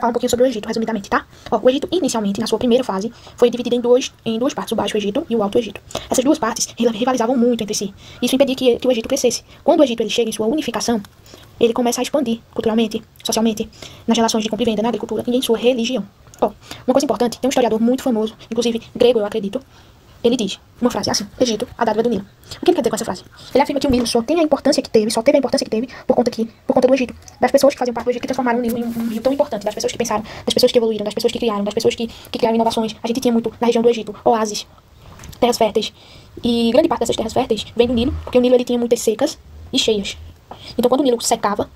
falar um pouquinho sobre o Egito, resumidamente, tá? Ó, o Egito, inicialmente, na sua primeira fase, foi dividido em duas partes, o Baixo Egito e o Alto Egito. Essas duas partes rivalizavam muito entre si. Isso impedia que o Egito crescesse. Quando o Egito ele chega em sua unificação, ele começa a expandir culturalmente, socialmente, nas relações de compra e venda, na agricultura e em sua religião. Ó, uma coisa importante, tem um historiador muito famoso, inclusive grego, eu acredito. Ele diz uma frase assim: Egito, a dádiva do Nilo. O que ele quer dizer com essa frase? Ele afirma que o Nilo só teve a importância que teve por conta do Egito, das pessoas que faziam parte do Egito, que transformaram o Nilo em um rio tão importante, das pessoas que pensaram, das pessoas que evoluíram, das pessoas que criaram, das pessoas que criaram inovações. A gente tinha muito na região do Egito oásis, terras férteis, e grande parte dessas terras férteis vem do Nilo, porque o Nilo ele tinha muitas secas e cheias. Então quando o Nilo secava,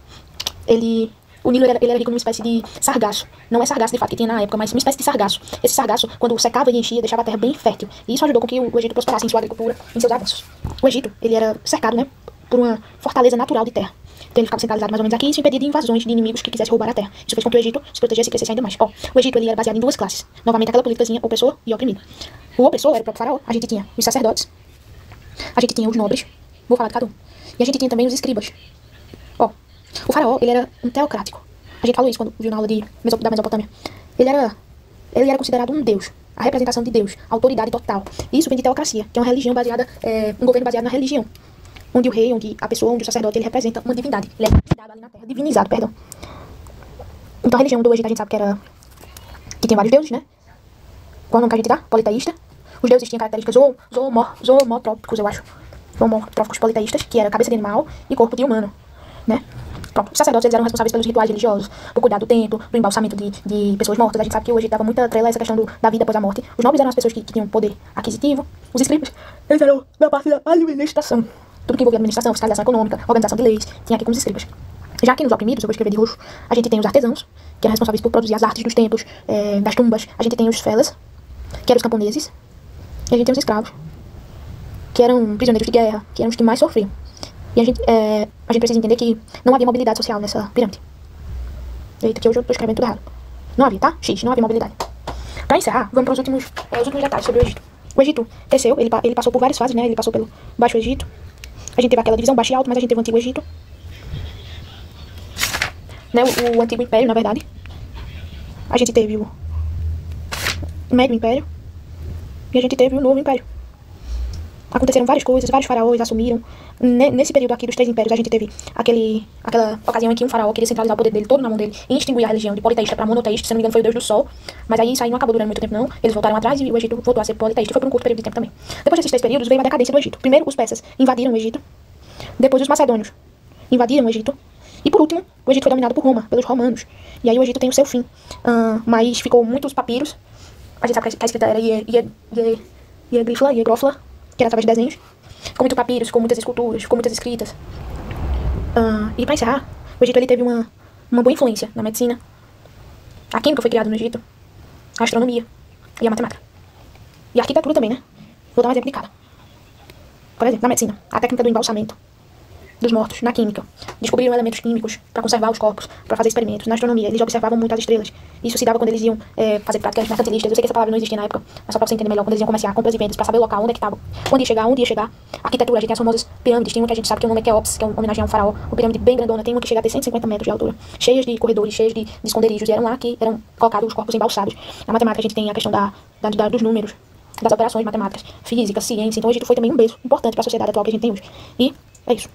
o Nilo ele era rico numa espécie de sargaço. Não é sargaço de fato que tinha na época, mas uma espécie de sargaço. Esse sargaço, quando secava e enchia, deixava a terra bem fértil. E isso ajudou com que o Egito prosperasse em sua agricultura, em seus avanços. O Egito, ele era cercado, né, por uma fortaleza natural de terra. Então ele ficava centralizado mais ou menos aqui, e isso impedia de invasões de inimigos que quisessem roubar a terra. Isso fez com que o Egito se protegesse e crescesse ainda mais. Ó, o Egito ele era baseado em duas classes. Novamente aquela políticazinha, opressor e oprimido. O opressor era o próprio faraó. A gente tinha os sacerdotes. A gente tinha os nobres. Vou falar de cada um. E a gente tinha também os escribas. Ó, o faraó, ele era um teocrático. A gente falou isso quando viu na aula da Mesopotâmia. Ele era considerado um deus, a representação de Deus, a autoridade total. Isso vem de teocracia, que é uma religião baseada, um governo baseado na religião. Onde o rei, onde a pessoa, onde o sacerdote, ele representa uma divindade. Ele é divinizado ali na terra, divinizado, perdão. Então a religião do Egito a gente sabe que tem vários deuses, né? Qual é o nome que a gente dá? Politeísta. Os deuses tinham características zoomortrópicos, eu acho. Zoomortrópicos politeístas, que era cabeça de animal e corpo de humano, né? Pronto. Os sacerdotes eles eram responsáveis pelos rituais religiosos, por cuidar do templo, do embalsamento de pessoas mortas. A gente sabe que hoje dava muita trela a essa questão da vida após a morte. Os nobres eram as pessoas que tinham poder aquisitivo. Os escribas, eles eram da parte da administração. Tudo que envolvia administração, fiscalização econômica, organização de leis, tinha aqui com os escribas. Já aqui nos oprimidos, eu vou escrever de roxo, a gente tem os artesãos, que eram responsáveis por produzir as artes dos templos, das tumbas. A gente tem os felas, que eram os camponeses. E a gente tem os escravos, que eram prisioneiros de guerra, que eram os que mais sofriam. E a gente precisa entender que não havia mobilidade social nessa pirâmide. Eita, que hoje eu tô escrevendo tudo errado. Não havia, tá? Não havia mobilidade. Pra encerrar, vamos para os últimos detalhes sobre o Egito. O Egito cresceu, ele passou por várias fases, né? Ele passou pelo Baixo Egito. A gente teve aquela divisão Baixo e Alto, mas a gente teve o Antigo Egito. Né? O Antigo Império, na verdade. A gente teve o Médio Império. E a gente teve o Novo Império. Aconteceram várias coisas, vários faraós assumiram. Nesse período aqui dos 3 impérios, a gente teve aquela ocasião em que um faraó queria centralizar o poder dele todo na mão dele e extinguir a religião de politeísta para monoteísta. Se não me engano, foi o Deus do Sol. Mas aí isso aí não acabou durante muito tempo, não. Eles voltaram atrás e o Egito voltou a ser politeísta. Foi por um curto período de tempo também. Depois desses 3 períodos, veio a decadência do Egito. Primeiro, os persas invadiram o Egito. Depois, os macedônios invadiram o Egito. E por último, o Egito foi dominado por Roma, pelos romanos. E aí o Egito tem o seu fim. Mas ficou muitos papiros. A gente sabe que a escrita era hierófila, que era através de desenhos, com muitos papiros, com muitas esculturas, com muitas escritas. E para encerrar, o Egito ele teve uma boa influência na medicina. A química foi criada no Egito, a astronomia e a matemática. E a arquitetura também, né? Vou dar um exemplo de cada. Por exemplo, na medicina, a técnica do embalsamento dos mortos, na química. Descobriram elementos químicos para conservar os corpos, para fazer experimentos. Na astronomia, eles observavam muito as estrelas. Isso se dava quando eles iam fazer práticas mercantilistas. Eu sei que essa palavra não existia na época, mas só para você entender melhor, quando eles iam comerciar compras e vendas, para saber o local, onde é que estava, onde ia chegar. Arquitetura, a gente tem as famosas pirâmides. Tem uma que a gente sabe que o nome é Quéops, que é uma homenagem a um faraó. Uma pirâmide bem grandona, tem uma que chega a ter 150 metros de altura, cheias de corredores, cheias de esconderijos. E eram lá que eram colocados os corpos embalsados. Na matemática, a gente tem a questão dos números, das operações matemáticas, física, ciência. Então o Egito foi também um berço importante para a sociedade atual que a gente tem hoje. E é isso.